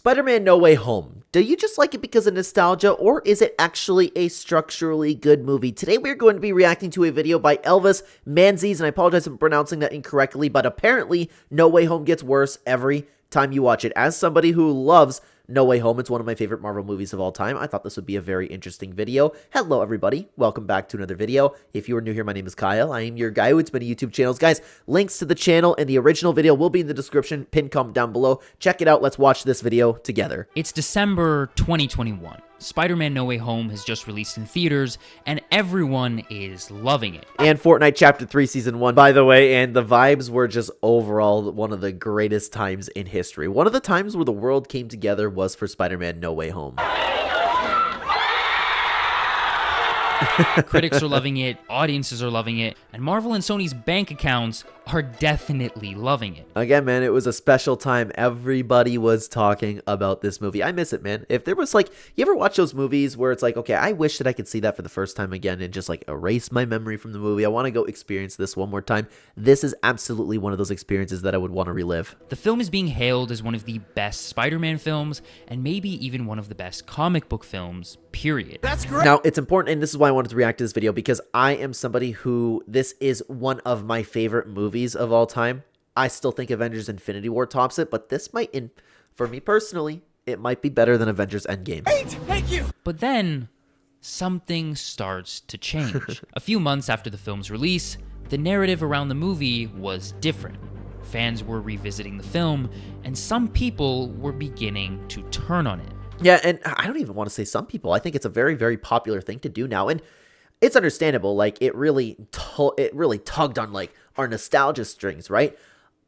Spider-Man No Way Home. Do you just like it because of nostalgia, or is it actually a structurally good movie? Today we're going to be reacting to a video by Elvis Menezes, and I apologize for pronouncing that incorrectly, but apparently No Way Home gets worse every time you watch it. As somebody who loves No Way Home, it's one of my favorite Marvel movies of all time. I thought this would be a very interesting video. Hello everybody, welcome back to another video. If you are new here, my name is Kyle. I am your guy with many YouTube channels. Guys, links to the channel and the original video will be in the description, pinned comment down below. Check it out, let's watch this video together. It's December 2021. Spider-Man No Way Home has just released in theaters, and everyone is loving it. And Fortnite Chapter 3 Season 1, by the way, and the vibes were just overall one of the greatest times in history. One of the times where the world came together was for Spider-Man No Way Home. Critics are loving it, audiences are loving it, and Marvel and Sony's bank accounts are definitely loving it. Again, man, it was a special time. Everybody was talking about this movie. I miss it, man. If there was like, you ever watch those movies where it's like, okay, I wish that I could see that for the first time again and just like erase my memory from the movie. I want to go experience this one more time. This is absolutely one of those experiences that I would want to relive. The film is being hailed as one of the best Spider-Man films, and maybe even one of the best comic book films, period. That's great. Now, it's important, and this is why I wanted to react to this video, because I am somebody who, this is one of my favorite movies of all time. I still think Avengers Infinity War tops it, but this might, for me personally, it might be better than Avengers Endgame. Thank you. But then, something starts to change. A few months after the film's release, the narrative around the movie was different. Fans were revisiting the film, and some people were beginning to turn on it. Yeah, and I don't even want to say some people. I think it's a very, very popular thing to do now, and it's understandable. Like, it really tugged on like our nostalgia strings, right?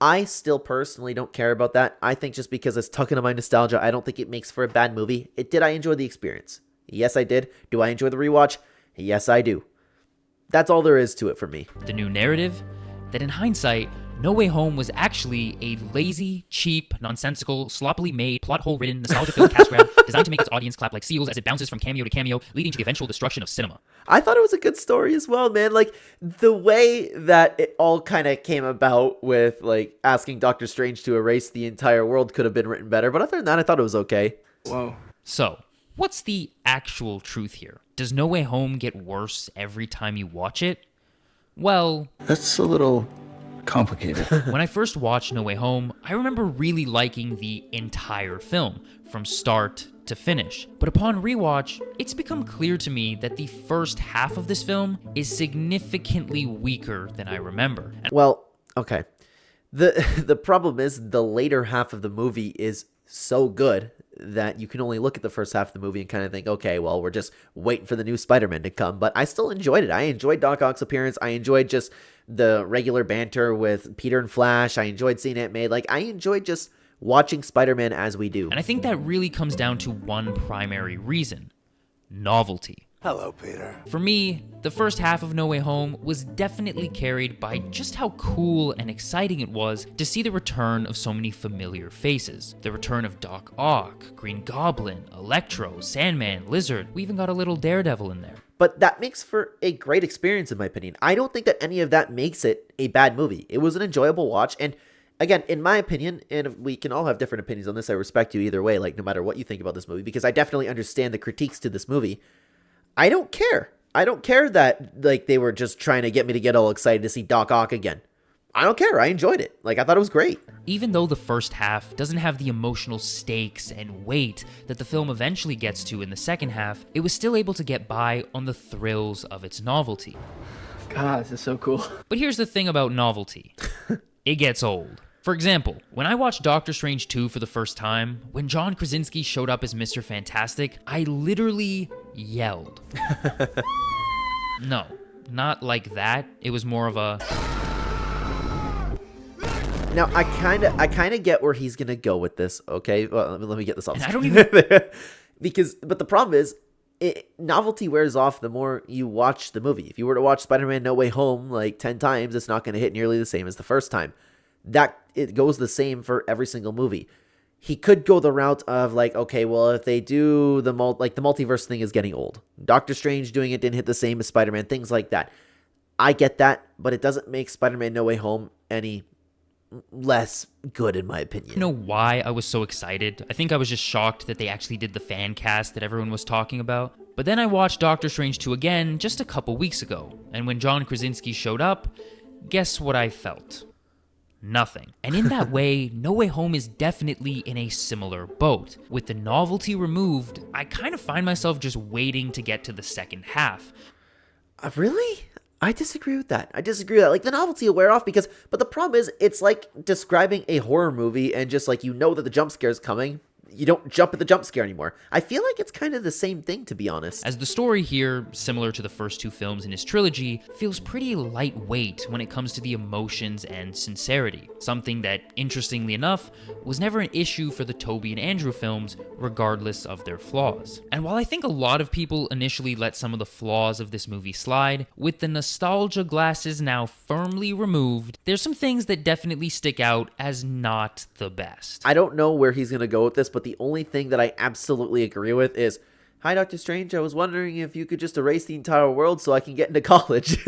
I still personally don't care about that. I think just because it's tugging on my nostalgia, I don't think it makes for a bad movie. Did I enjoy the experience? Yes, I did. Do I enjoy the rewatch? Yes, I do. That's all there is to it for me. The new narrative? That in hindsight, No Way Home was actually a lazy, cheap, nonsensical, sloppily made, plot hole-ridden, nostalgia-filled cash grab designed to make its audience clap like seals as it bounces from cameo to cameo, leading to the eventual destruction of cinema. I thought it was a good story as well, man. Like, the way that it all kind of came about with, like, asking Doctor Strange to erase the entire world could have been written better, but other than that, I thought it was okay. Whoa. So, what's the actual truth here? Does No Way Home get worse every time you watch it? Well, That's a little complicated. when I first watched No Way Home, I remember really liking the entire film, from start to finish. But upon rewatch, it's become clear to me that the first half of this film is significantly weaker than I remember. Well, okay. The problem is the later half of the movie is so good that you can only look at the first half of the movie and kind of think, okay, well, we're just waiting for the new Spider-Man to come. But I still enjoyed it. I enjoyed Doc Ock's appearance. I enjoyed just the regular banter with Peter and Flash. I enjoyed seeing Aunt May. Like, I enjoyed just watching Spider-Man as we do. And I think that really comes down to one primary reason: novelty. Hello, Peter. For me, the first half of No Way Home was definitely carried by just how cool and exciting it was to see the return of so many familiar faces. The return of Doc Ock, Green Goblin, Electro, Sandman, Lizard. We even got a little Daredevil in there. But that makes for a great experience, in my opinion. I don't think that any of that makes it a bad movie. It was an enjoyable watch, and again, in my opinion, and we can all have different opinions on this, I respect you either way, like no matter what you think about this movie, because I definitely understand the critiques to this movie. I don't care. I don't care that like they were just trying to get me to get all excited to see Doc Ock again. I don't care. I enjoyed it. Like, I thought it was great. Even though the first half doesn't have the emotional stakes and weight that the film eventually gets to in the second half, it was still able to get by on the thrills of its novelty. God, this is so cool. But here's the thing about novelty. It gets old. For example, when I watched Doctor Strange 2 for the first time, when John Krasinski showed up as Mr. Fantastic, I literally yelled. No, not like that. It was more of a... Now, I kind of get where he's going to go with this, okay? Well, let me get this off. And I don't even... But the problem is, novelty wears off the more you watch the movie. If you were to watch Spider-Man No Way Home like 10 times, it's not going to hit nearly the same as the first time. It goes the same for every single movie. He could go the route of like, okay, well, if they do the multiverse thing is getting old. Doctor Strange doing it didn't hit the same as Spider-Man, things like that. I get that, but it doesn't make Spider-Man No Way Home any less good in my opinion. You know why I was so excited? I think I was just shocked that they actually did the fan cast that everyone was talking about. But then I watched Doctor Strange 2 again just a couple weeks ago, and when John Krasinski showed up, guess what I felt? Nothing. And in that way, No Way Home is definitely in a similar boat. With the novelty removed, I kind of find myself just waiting to get to the second half. Really? I disagree with that. Like, the novelty will wear off but the problem is, it's like describing a horror movie and just like, you know that the jump scare is coming. You don't jump at the jump scare anymore. I feel like it's kind of the same thing, to be honest. As the story here, similar to the first two films in his trilogy, feels pretty lightweight when it comes to the emotions and sincerity. Something that, interestingly enough, was never an issue for the Tobey and Andrew films, regardless of their flaws. And while I think a lot of people initially let some of the flaws of this movie slide, with the nostalgia glasses now firmly removed, there's some things that definitely stick out as not the best. I don't know where he's going to go with this, but the only thing that I absolutely agree with is, hi, Dr. Strange, I was wondering if you could just erase the entire world so I can get into college.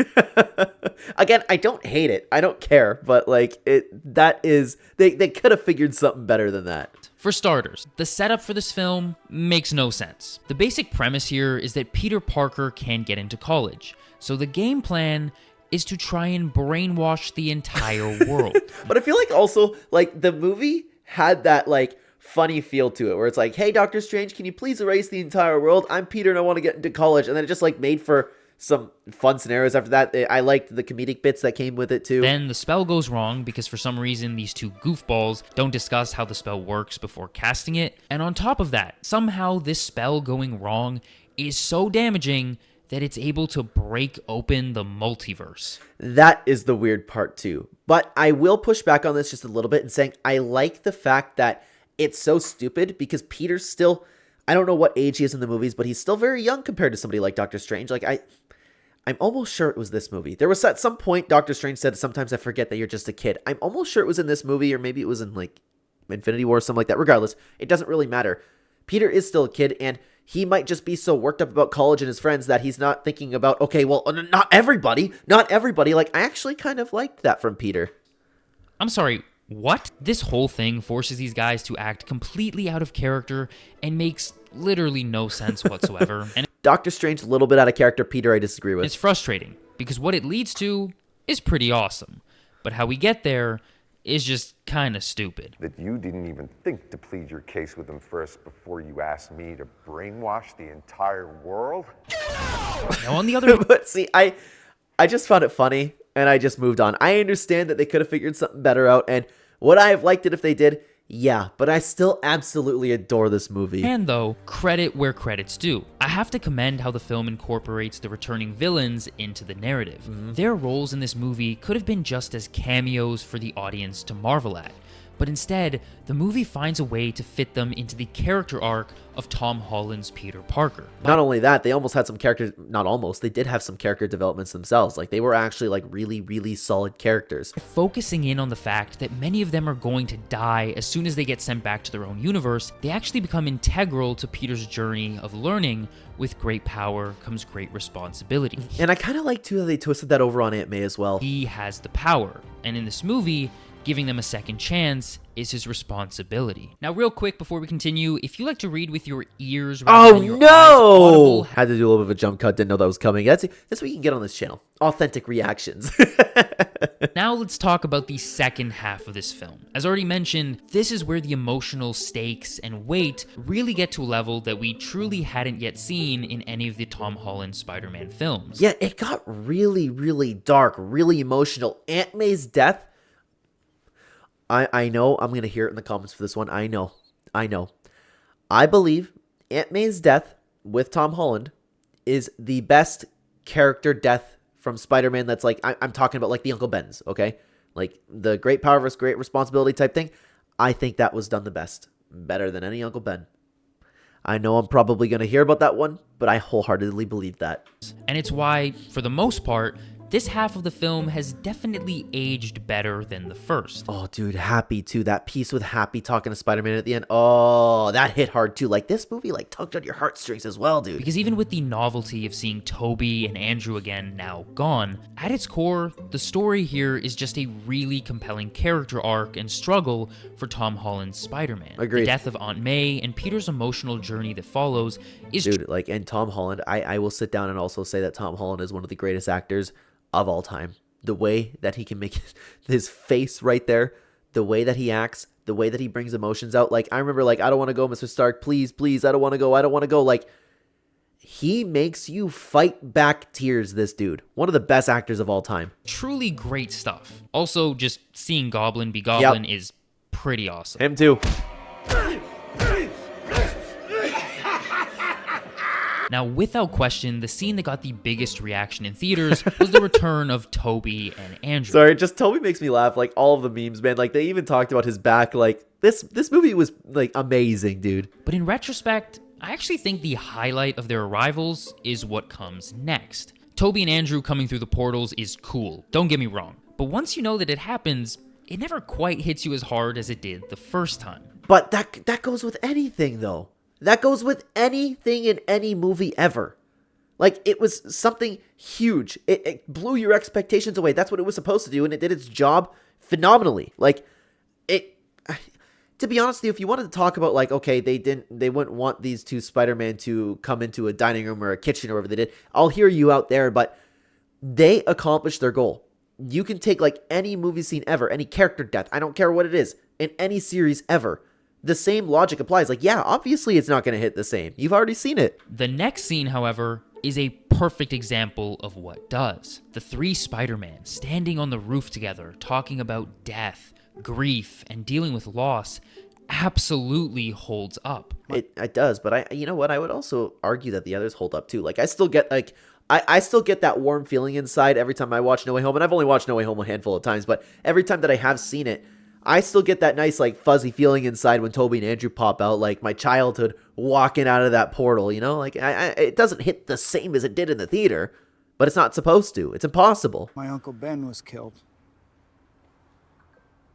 Again, I don't hate it. I don't care, but like, they could have figured something better than that. For starters, the setup for this film makes no sense. The basic premise here is that Peter Parker can't get into college, so the game plan is to try and brainwash the entire world. But I feel like also, like, the movie had that, like, funny feel to it, where it's like, hey, Doctor Strange, can you please erase the entire world? I'm Peter and I want to get into college. And then it just, like, made for some fun scenarios after that. I liked the comedic bits that came with it, too. Then the spell goes wrong because for some reason these two goofballs don't discuss how the spell works before casting it. And on top of that, somehow this spell going wrong is so damaging that it's able to break open the multiverse. That is the weird part, too. But I will push back on this just a little bit and saying I like the fact that it's so stupid because Peter's still, I don't know what age he is in the movies, but he's still very young compared to somebody like Doctor Strange. Like, I'm almost sure it was this movie. There was at some point Doctor Strange said, sometimes I forget that you're just a kid. I'm almost sure it was in this movie, or maybe it was in like Infinity War or something like that. Regardless, it doesn't really matter. Peter is still a kid, and he might just be so worked up about college and his friends that he's not thinking about, okay, well, not everybody. Like, I actually kind of liked that from Peter. I'm sorry, what? This whole thing forces these guys to act completely out of character and makes literally no sense whatsoever. And Doctor Strange, a little bit out of character. Peter, I disagree with. It's frustrating because what it leads to is pretty awesome. But how we get there is just kind of stupid. That you didn't even think to plead your case with them first before you asked me to brainwash the entire world? Now, on the other hand, But see, I just found it funny, and I just moved on. I understand that they could have figured something better out, and would I have liked it if they did? Yeah, but I still absolutely adore this movie. And though, credit where credit's due. I have to commend how the film incorporates the returning villains into the narrative. Their roles in this movie could have been just as cameos for the audience to marvel at. But instead, the movie finds a way to fit them into the character arc of Tom Holland's Peter Parker. Not only that, they almost had some character, not almost, they did have some character developments themselves. Like, they were actually, like, really, really solid characters. Focusing in on the fact that many of them are going to die as soon as they get sent back to their own universe, they actually become integral to Peter's journey of learning. With great power comes great responsibility. And I kind of like, too, that they twisted that over on Aunt May as well. He has the power, and in this movie, giving them a second chance is his responsibility. Now, real quick before we continue, if you like to read with your ears rather than your eyes, Audible had to do a little bit of a jump cut, didn't know that was coming. That's what you can get on this channel. Authentic reactions. Now let's talk about the second half of this film. As already mentioned, this is where the emotional stakes and weight really get to a level that we truly hadn't yet seen in any of the Tom Holland Spider-Man films. Yeah, it got really, really dark, really emotional. Aunt May's death, I know I'm going to hear it in the comments for this one. I know. I believe Aunt May's death with Tom Holland is the best character death from Spider-Man that's like, I'm talking about like the Uncle Ben's, okay? Like the great power versus great responsibility type thing. I think that was done the best. Better than any Uncle Ben. I know I'm probably going to hear about that one, but I wholeheartedly believe that. And it's why, for the most part, this half of the film has definitely aged better than the first. Oh, dude, Happy too. That piece with Happy talking to Spider-Man at the end. Oh, that hit hard too. Like, this movie, like, tugged on your heartstrings as well, dude. Because even with the novelty of seeing Tobey and Andrew again now gone, at its core, the story here is just a really compelling character arc and struggle for Tom Holland's Spider-Man. Agreed. The death of Aunt May and Peter's emotional journey that follows is Dude, like, and Tom Holland, I will sit down and also say that Tom Holland is one of the greatest actors of all time. The way that he can make his face right there, the way that he acts, the way that he brings emotions out. Like, I remember, like, I don't want to go, Mr. Stark, please, please, I don't want to go, I don't want to go. Like, he makes you fight back tears, this dude. One of the best actors of all time. truly great stuff. Also, just seeing Goblin be Goblin is pretty awesome. Him too. Now, without question, the scene that got the biggest reaction in theaters was the return of Tobey and Andrew. Sorry, just Toby makes me laugh. Like, all of the memes, man. Like, they even talked about his back. Like, this movie was, like, amazing, dude. But in retrospect, I actually think the highlight of their arrivals is what comes next. Tobey and Andrew coming through the portals is cool, don't get me wrong. But once you know that it happens, it never quite hits you as hard as it did the first time. But that goes with anything, though. That goes with anything in any movie ever. Like, it was something huge. It blew your expectations away. That's what it was supposed to do, and it did its job phenomenally. Like, to be honest with you, if you wanted to talk about, like, okay, they wouldn't want these two Spider-Man to come into a dining room or a kitchen or whatever they did, I'll hear you out there, but they accomplished their goal. You can take, like, any movie scene ever, any character death, I don't care what it is, in any series ever. The same logic applies. Like, yeah, obviously it's not going to hit the same. You've already seen it. The next scene, however, is a perfect example of what does. The three Spider-Man standing on the roof together, talking about death, grief, and dealing with loss absolutely holds up. It does, but you know what? I would also argue that the others hold up too. Like, I still get, like, I still get that warm feeling inside every time I watch No Way Home, and I've only watched No Way Home a handful of times, but every time that I have seen it, I still get that nice, like, fuzzy feeling inside when Tobey and Andrew pop out, like my childhood walking out of that portal, you know? Like, it doesn't hit the same as it did in the theater, but it's not supposed to. It's impossible. My Uncle Ben was killed.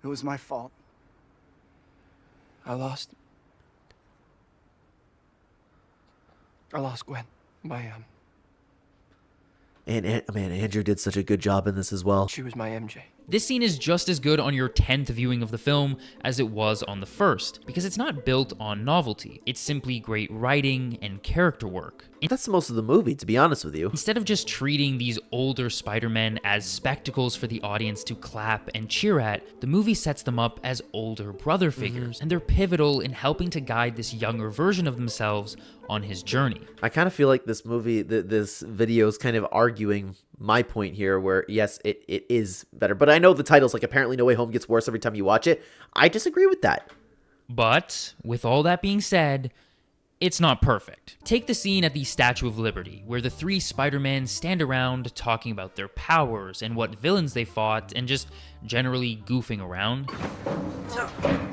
It was my fault. I lost Gwen by, And man, Andrew did such a good job in this as well. she was my MJ. This scene is just as good on your 10th viewing of the film as it was on the first, because it's not built on novelty. It's simply great writing and character work. That's most of the movie, to be honest with you. Instead of just treating these older Spider-Men as spectacles for the audience to clap and cheer at, the movie sets them up as older brother figures, and they're pivotal in helping to guide this younger version of themselves on his journey. I kind of feel like this movie, this video is kind of arguing my point here, where yes, it is better. But I know the title's like, apparently No Way Home gets worse every time you watch it. I disagree with that. But, with all that being said, it's not perfect. Take the scene at the Statue of Liberty, where the three Spider-Men stand around talking about their powers and what villains they fought, and just generally goofing around.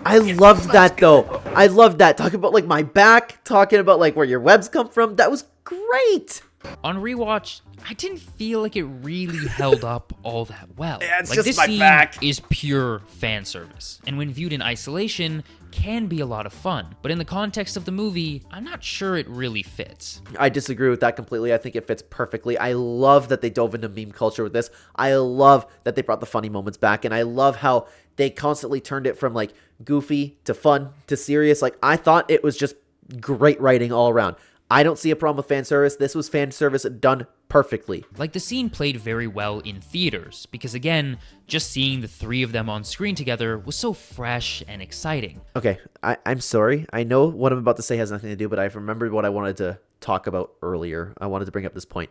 I loved that, though. I loved that. Talking about, like, my back, talking about, like, where your webs come from. That was great. On rewatch, I didn't feel like it really held up all that well. Yeah, it's like, just this my scene back. is pure fan service, and when viewed in isolation, can be a lot of fun. But in the context of the movie, I'm not sure it really fits. I disagree with that completely. I think it fits perfectly. I love that they dove into meme culture with this. I love that they brought the funny moments back, and I love how they constantly turned it from, like, goofy to fun to serious. Like, I thought it was just great writing all around. I don't see a problem with fan service. This was fan service done perfectly. Like, the scene played very well in theaters, because again, just seeing the three of them on screen together was so fresh and exciting. Okay, I'm sorry. I know what I'm about to say has nothing to do, but I've remembered what I wanted to talk about earlier. I wanted to bring up this point.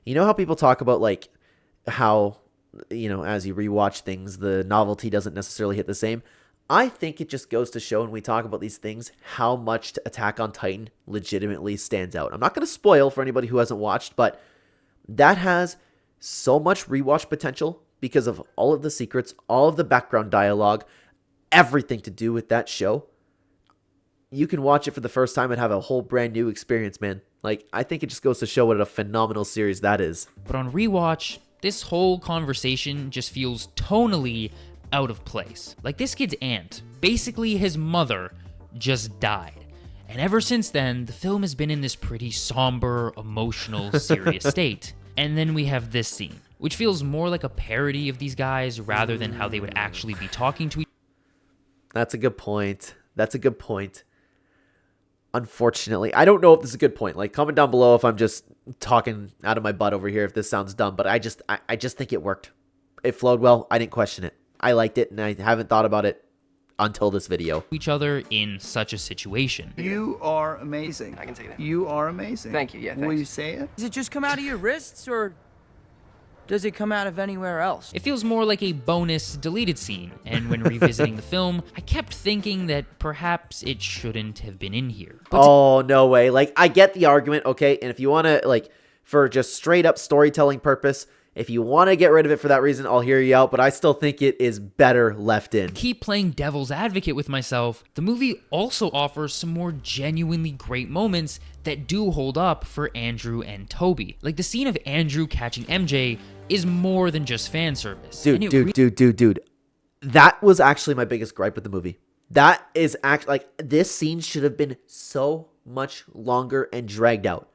You know how people talk about, like, how, you know, as you rewatch things, the novelty doesn't necessarily hit the same? I think it just goes to show when we talk about these things how much Attack on Titan legitimately stands out. I'm not going to spoil for anybody who hasn't watched, but that has so much rewatch potential because of all of the secrets, all of the background dialogue, everything to do with that show. You can watch it for the first time and have a whole brand new experience, man. Like, I think it just goes to show what a phenomenal series that is. But on rewatch, This whole conversation just feels tonally out of place. Like this kid's aunt, basically his mother, just died. And ever since then, the film has been in this pretty somber, emotional, serious state. And then we have this scene, which feels more like a parody of these guys rather than how they would actually be talking to each other. That's a good point. That's a good point. Unfortunately, I don't know if this is a good point. Like, comment down below if I'm just talking out of my butt over here, if this sounds dumb, but I just think it worked. It flowed well. I didn't question it. I liked it, and I haven't thought about it until this video. Each other in such a situation. You are amazing. I can say that. You are amazing. Thank you, yeah, Will thanks. you say it? Does it just come out of your wrists, or does it come out of anywhere else? It feels more like a bonus deleted scene, and when revisiting the film, I kept thinking that perhaps it shouldn't have been in here. Oh, no way. Like, I get the argument, okay? And if you want to, like, for just straight up storytelling purpose, if you want to get rid of it for that reason, I'll hear you out, but I still think it is better left in. Keep playing devil's advocate with myself, the movie also offers some more genuinely great moments that do hold up for Andrew and Toby. Like the scene of Andrew catching MJ is more than just fan service. Dude. That was actually my biggest gripe with the movie. That is actually, like, this scene should have been so much longer and dragged out.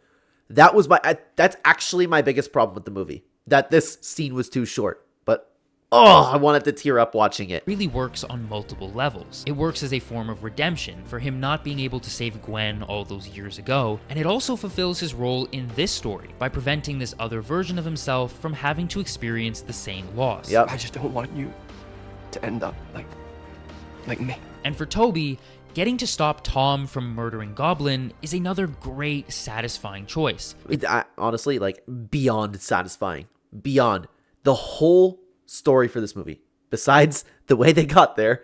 That was that's actually my biggest problem with the movie. That this scene was too short. But, oh, I wanted to tear up watching it. Really works on multiple levels. It works as a form of redemption for him not being able to save Gwen all those years ago, and it also fulfills his role in this story by preventing this other version of himself from having to experience the same loss. Yep. I just don't want you to end up like me. And for Toby, getting to stop Tom from murdering Goblin is another great, satisfying choice. Honestly, like, beyond satisfying. Beyond. The whole story for this movie, besides the way they got there,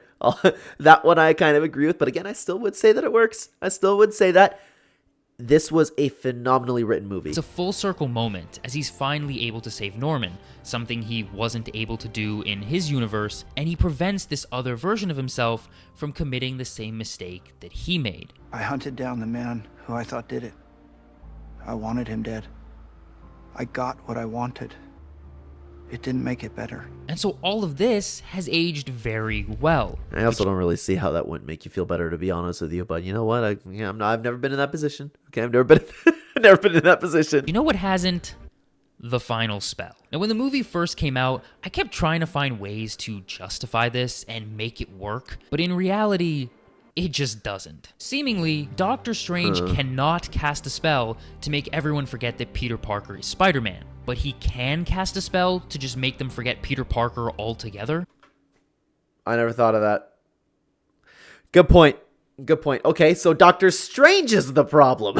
that one I kind of agree with, but again, I still would say that it works. I still would say that this was a phenomenally written movie. It's a full circle moment as he's finally able to save Norman, something he wasn't able to do in his universe, and he prevents this other version of himself from committing the same mistake that he made. I hunted down the man who I thought did it. I wanted him dead. I got what I wanted. It didn't make it better. And so all of this has aged very well. I also don't really see how that wouldn't make you feel better, to be honest with you. But you know what? I've never been in that position. Okay, I've never been in that position. You know what hasn't? The final spell. Now, when the movie first came out, I kept trying to find ways to justify this and make it work, but in reality, it just doesn't. Seemingly, Doctor Strange cannot cast a spell to make everyone forget that Peter Parker is Spider-Man, but he can cast a spell to just make them forget Peter Parker altogether. I never thought of that. Good point. Good point. Okay, so Doctor Strange is the problem.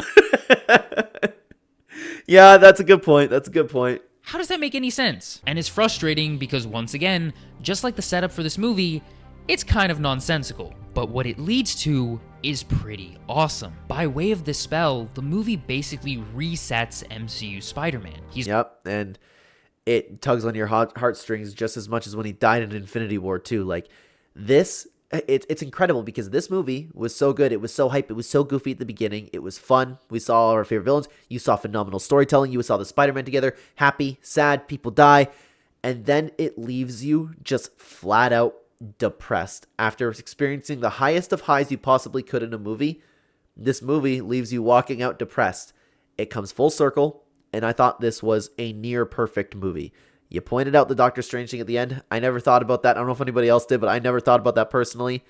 Yeah, that's a good point. That's a good point. How does that make any sense? And it's frustrating because, once again, just like the setup for this movie, it's kind of nonsensical. But what it leads to is pretty awesome. By way of this spell, the movie basically resets MCU Spider-Man. Yep, and it tugs on your heartstrings just as much as when he died in Infinity War 2. Like, this, it's incredible because this movie was so good. It was so hype. It was so goofy at the beginning. It was fun. We saw all our favorite villains. You saw phenomenal storytelling. You saw the Spider-Man together. Happy, sad, people die. And then it leaves you just flat out depressed. After experiencing the highest of highs you possibly could in a movie, this movie leaves you walking out depressed. It comes full circle, and I thought this was a near perfect movie. You pointed out the Doctor Strange thing at the end. I never thought about that. I don't know if anybody else did, but I never thought about that personally.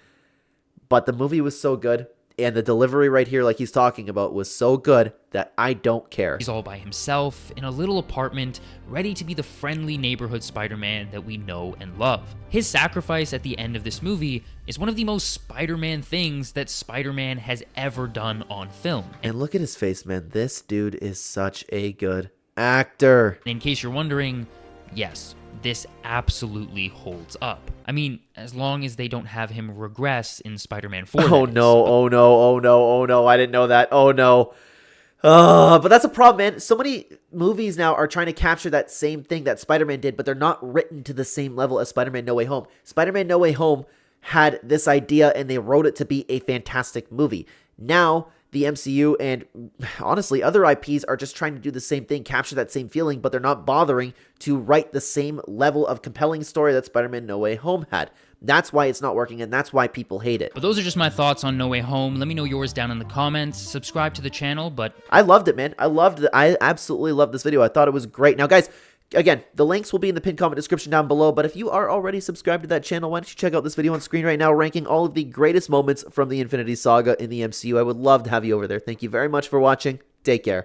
But the movie was so good, and the delivery right here, like he's talking about, was so good that I don't care. He's all by himself in a little apartment, ready to be the friendly neighborhood Spider-Man that we know and love. His sacrifice at the end of this movie is one of the most Spider-Man things that Spider-Man has ever done on film. And look at his face, man. This dude is such a good actor. In case you're wondering, yes, this absolutely holds up. I mean, as long as they don't have him regress in Spider-Man 4. Oh no, oh no, oh no, oh no, I didn't know that. Oh no. But that's a problem, man. So many movies now are trying to capture that same thing that Spider-Man did, but they're not written to the same level as Spider-Man No Way Home. Spider-Man No Way Home had this idea and they wrote it to be a fantastic movie. Now, the MCU and honestly other IPs are just trying to do the same thing, capture that same feeling, but they're not bothering to write the same level of compelling story that Spider-Man No Way Home had. That's why it's not working, and that's why people hate it. But those are just my thoughts on No Way Home. Let me know yours down in the comments. Subscribe to the channel, but I loved it, man. I absolutely loved this video. I thought it was great. Now, guys, again, the links will be in the pinned comment description down below, but if you are already subscribed to that channel, why don't you check out this video on screen right now, ranking all of the greatest moments from the Infinity Saga in the MCU. I would love to have you over there. Thank you very much for watching. Take care.